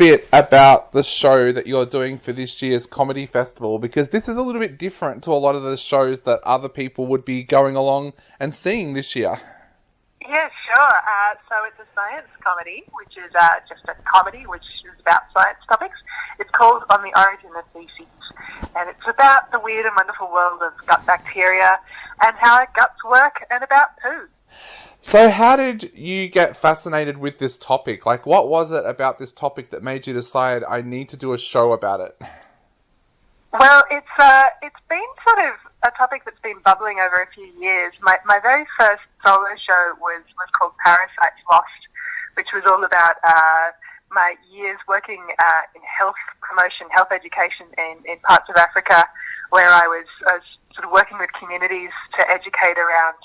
bit about the show that you're doing for this year's comedy festival, because this is a little bit different to a lot of the shows that other people would be going along and seeing this year. Yeah, sure. So it's a science comedy, which is just a comedy which is about science topics. It's called On the Origin of Faeces, and it's about the weird and wonderful world of gut bacteria and how our guts work, and about poo. So how did you get fascinated with this topic? Like, what was it about this topic that made you decide, I need to do a show about it? Well, it's been sort of a topic that's been bubbling over a few years. My very first solo show was called Parasites Lost, which was all about my years working in health promotion, health education in parts of Africa, where I was sort of working with communities to educate around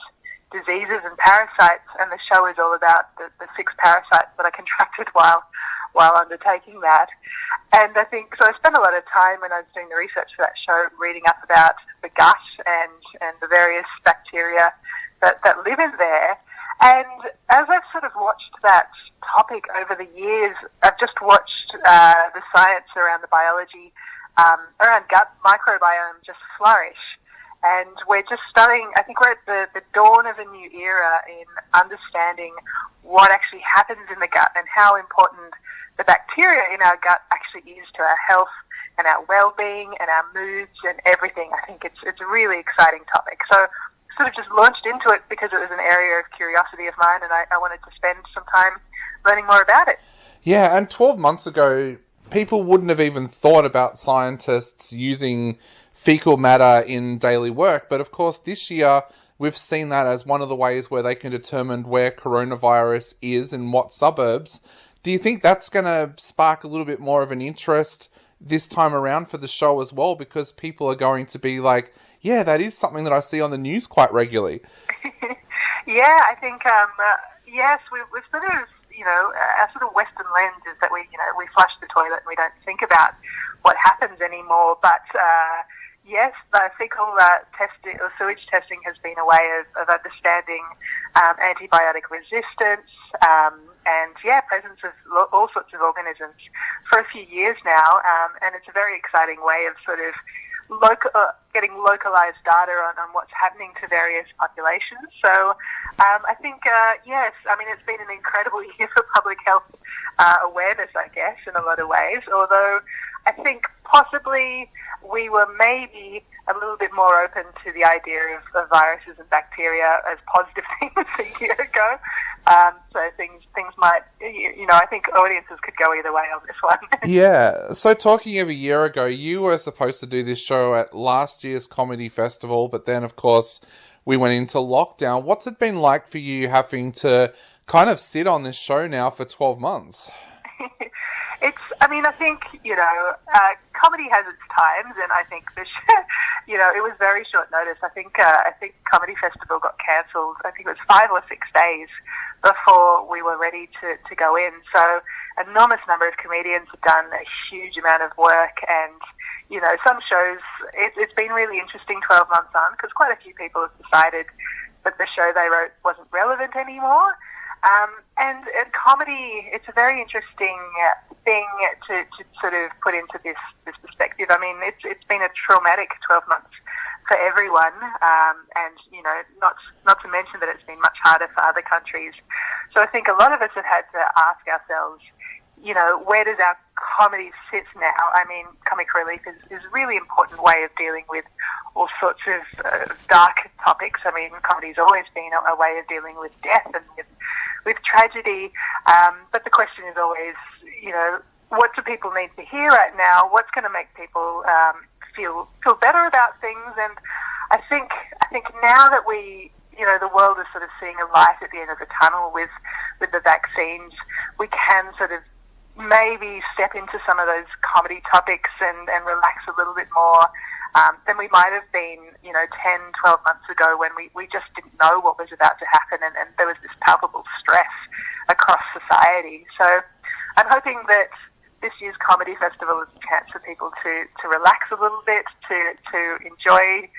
diseases and parasites, and the show is all about the 6 parasites that I contracted while undertaking that. And I think, so I spent a lot of time when I was doing the research for that show reading up about the gut and the various bacteria that live in there. And as I've sort of watched that topic over the years, I've just watched the science around the biology, around gut microbiome just flourish. And we're just starting, I think we're at the dawn of a new era in understanding what actually happens in the gut and how important the bacteria in our gut actually is to our health and our well-being and our moods and everything. I think it's a really exciting topic. So sort of just launched into it because it was an area of curiosity of mine, and I wanted to spend some time learning more about it. Yeah, and 12 months ago, people wouldn't have even thought about scientists using fecal matter in daily work. But of course, this year, we've seen that as one of the ways where they can determine where coronavirus is in what suburbs. Do you think that's going to spark a little bit more of an interest this time around for the show as well? Because people are going to be like, yeah, that is something that I see on the news quite regularly. Yeah, I think, yes, we've sort of, our sort of Western lens is that we flush the toilet and we don't think about what happens anymore. But yes, fecal testing or sewage testing has been a way of understanding antibiotic resistance and presence of all sorts of organisms for a few years now, and it's a very exciting way of sort of getting localized data on what's happening to various populations. So I think, yes, I mean, it's been an incredible year for public health awareness, I guess, in a lot of ways, although I think possibly we were maybe a little bit more open to the idea of viruses and bacteria as positive things a year ago. So things might, I think audiences could go either way on this one. Yeah. So talking of a year ago, you were supposed to do this show at last year's comedy festival, but then, of course, we went into lockdown. What's it been like for you having to kind of sit on this show now for 12 months? I think, comedy has its times, and I think this, it was very short notice. I think Comedy Festival got cancelled, I think it was 5 or 6 days before we were ready to go in. So an enormous number of comedians have done a huge amount of work, and, some shows, it's been really interesting 12 months on, because quite a few people have decided that the show they wrote wasn't relevant anymore. And comedy, it's a very interesting thing to sort of put into this perspective. I mean, it's been a traumatic 12 months for everyone, and, not to mention that it's been much harder for other countries. So I think a lot of us have had to ask ourselves, where does our comedy sit now? I mean, comic relief is a really important way of dealing with all sorts of dark topics. I mean, comedy's always been a way of dealing with death and with tragedy. But the question is always, what do people need to hear right now? What's going to make people feel better about things? And I think now that the world is sort of seeing a light at the end of the tunnel with the vaccines, we can sort of maybe step into some of those comedy topics and relax a little bit more than we might have been, 10, 12 months ago, when we just didn't know what was about to happen, and there was this palpable stress across society. So I'm hoping that this year's Comedy Festival is a chance for people to relax a little bit, to enjoy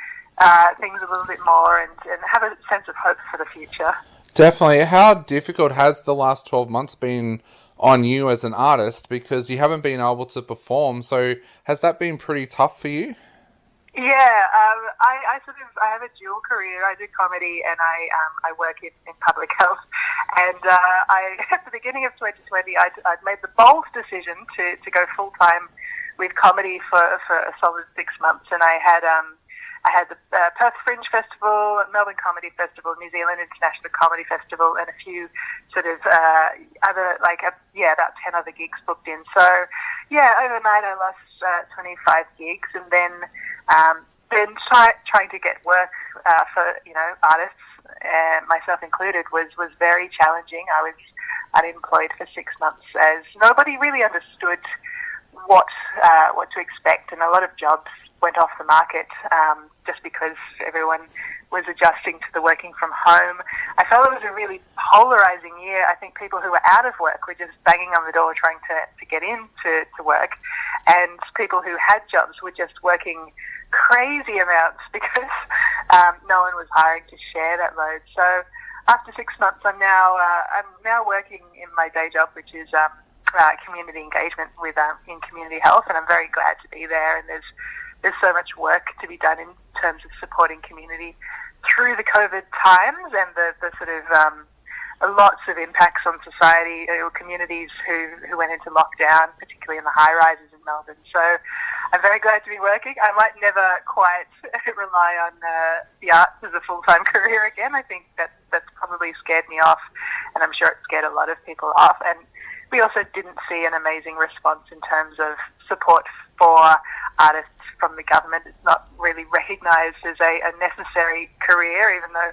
things a little bit more, and have a sense of hope for the future. Definitely. How difficult has the last 12 months been on you as an artist because you haven't been able to perform. So has that been pretty tough for you? Yeah, I have a dual career. I do comedy and I work in public health. And I at the beginning of 2020, I'd made the bold decision to go full time with comedy for a solid 6 months, and I had the Perth Fringe Festival, Melbourne Comedy Festival, New Zealand International Comedy Festival, and a few sort of other, about 10 other gigs booked in. So, yeah, overnight I lost 25 gigs, and then trying to get work for, artists, myself included, was very challenging. I was unemployed for 6 months as nobody really understood what to expect, and a lot of jobs went off the market just because everyone was adjusting to the working from home. I felt it was a really polarizing year. I think people who were out of work were just banging on the door trying to get into work, and people who had jobs were just working crazy amounts because no one was hiring to share that load. So after 6 months, I'm now working in my day job, which is community engagement in community health, and I'm very glad to be there. And there's so much work to be done in terms of supporting community through the COVID times and the sort of lots of impacts on society or communities who went into lockdown, particularly in the high rises in Melbourne. So I'm very glad to be working. I might never quite rely on the arts as a full-time career again. I think that's probably scared me off, and I'm sure it scared a lot of people off. And we also didn't see an amazing response in terms of support for artists from the government. It's not really recognised as a necessary career, even though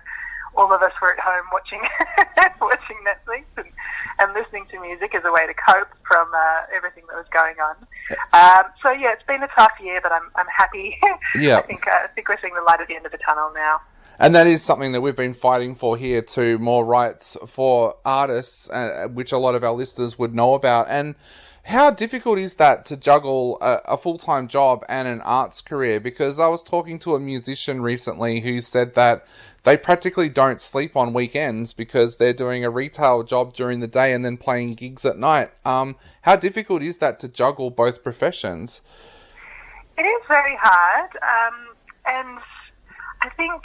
all of us were at home watching watching Netflix and listening to music as a way to cope from everything that was going on. So yeah, it's been a tough year, but I'm happy. Yeah. I think we're seeing the light at the end of the tunnel now. And that is something that we've been fighting for here too, more rights for artists, which a lot of our listeners would know about. And how difficult is that to juggle a full-time job and an arts career? Because I was talking to a musician recently who said that they practically don't sleep on weekends because they're doing a retail job during the day and then playing gigs at night. How difficult is that to juggle both professions? It is very hard, and I think,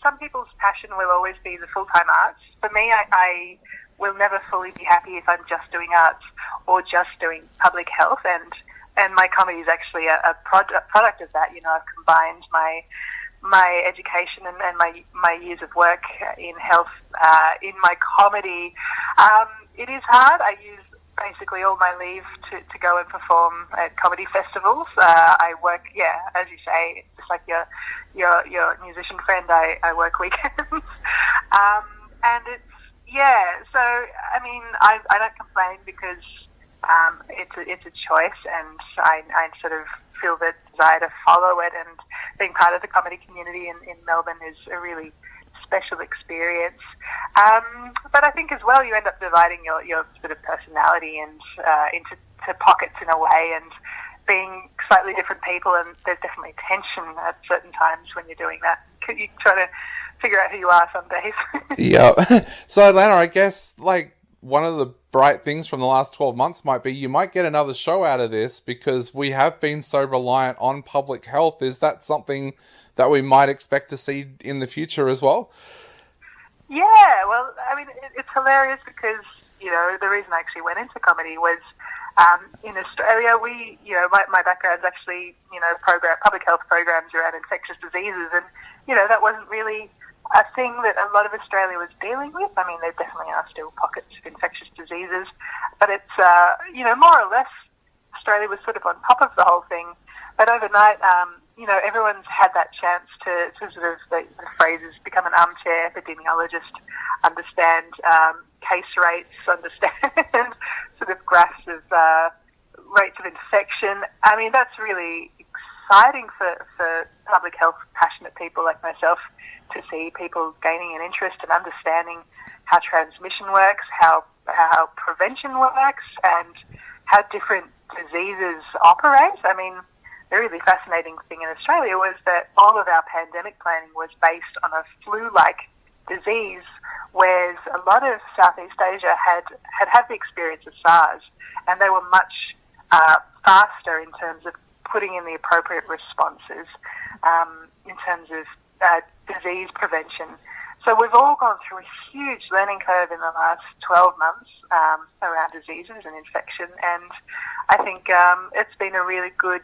some people's passion will always be the full-time arts. For me, I will never fully be happy if I'm just doing arts or just doing public health, and my comedy is actually a product of that. I've combined my education and my years of work in health in my comedy. It is hard. I use basically all my leave to go and perform at comedy festivals. I work, as you say, just like your musician friend, I work weekends. And it's, so, I mean, I don't complain because it's a choice, and I sort of feel the desire to follow it, and being part of the comedy community in Melbourne is a really special experience. But I think as well you end up dividing your sort of personality and into pockets in a way, and being slightly different people, and there's definitely tension at certain times when you're doing that. You try to figure out who you are some days. Yeah. So Alanta, I guess one of the bright things from the last 12 months might be you might get another show out of this because we have been so reliant on public health. Is that something that we might expect to see in the future as well? Yeah, well, I mean, it's hilarious because, the reason I actually went into comedy was in Australia, my background's actually, public health programs around infectious diseases, and, that wasn't really a thing that a lot of Australia was dealing with. I mean, there definitely are still pockets of infectious diseases, but it's, more or less Australia was sort of on top of the whole thing. But overnight, everyone's had that chance to sort of, the phrases, become an armchair epidemiologist, understand case rates, understand sort of graphs of rates of infection. I mean, that's really exciting for public health passionate people like myself to see people gaining an interest and understanding how transmission works, how prevention works, and how different diseases operate. I mean, the really fascinating thing in Australia was that all of our pandemic planning was based on a flu-like disease, whereas a lot of Southeast Asia had the experience of SARS, and they were much faster in terms of putting in the appropriate responses in terms of disease prevention. So we've all gone through a huge learning curve in the last 12 months around diseases and infection, and I think it's been a really good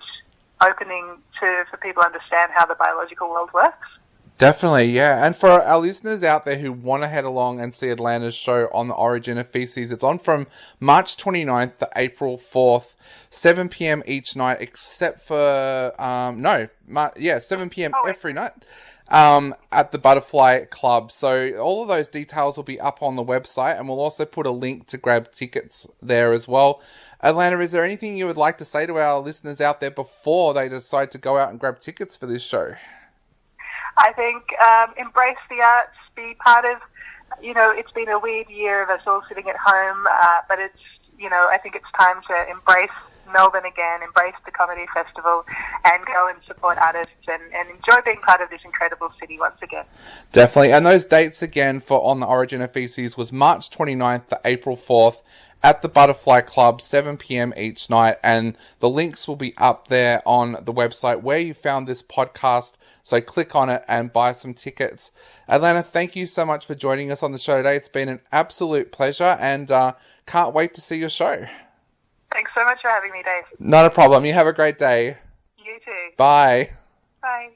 opening for people to understand how the biological world works. Definitely, yeah. And for our listeners out there who want to head along and see Alanta's show on the origin of Faeces, it's on from March 29th to April 4th, 7 p.m. each night, except for, 7 p.m. every night at the Butterfly Club. So all of those details will be up on the website, and we'll also put a link to grab tickets there as well. Alanta, is there anything you would like to say to our listeners out there before they decide to go out and grab tickets for this show? I think embrace the arts, be part of, it's been a weird year of us all sitting at home, but it's, I think it's time to embrace Melbourne again, embrace the comedy festival, and go and support artists and enjoy being part of this incredible city once again. Definitely. And those dates again for On the Origin of Faeces was March 29th to April 4th at the Butterfly Club, 7 p.m. each night. And the links will be up there on the website where you found this podcast. So click on it and buy some tickets. Alanta, thank you so much for joining us on the show today. It's been an absolute pleasure, and can't wait to see your show. Thanks so much for having me, Dave. Not a problem. You have a great day. You too. Bye. Bye.